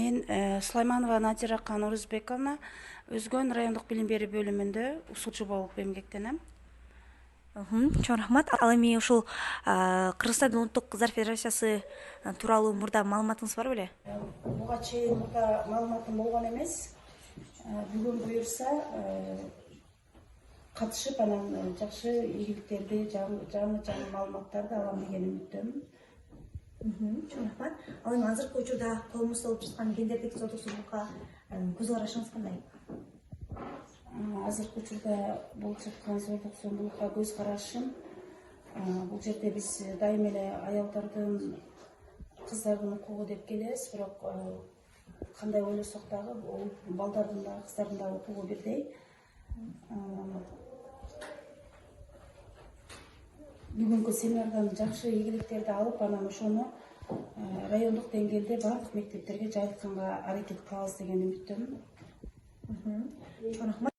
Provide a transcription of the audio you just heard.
Мен Сулайманова Надира Канурузбековна Өзгөн райондук билим берүү бөлүмүндө усулчу болуп эмгектенем. Чоң рахмат. Ал эми ушул Кыргызстандын Улуттук кыздар федерациясы тууралуу мурда маалыматыңыз бар беле? Буга чейин мурда маалыматым болгон эмес. Бүгүн буюрса катышып анан жакшы ийгиликтерди, жаңы маалыматтарды алам деген үмүттөмүн. Чоң рахмат. Ал эми азыркы учурда колумузда болуп жаткан гендердик зомбулукка көз карашыңыз кандай? Азыркы учурда болуп жаткан зомбулукка көз карашым бул жерде биз дайым эле аялдардын, кыздардын укугу деп келебиз, бирок кандай ойлосок дагы балдардын да, кыздардын да укугу бирдей. Бүгүнкү семинардан жакшы ийгиликтерди алып, анан ошону райондук деңгээлде баардык мектептерге жайылтканга аракет кылабыз деген үмүттөмүн. Чоң рахмат.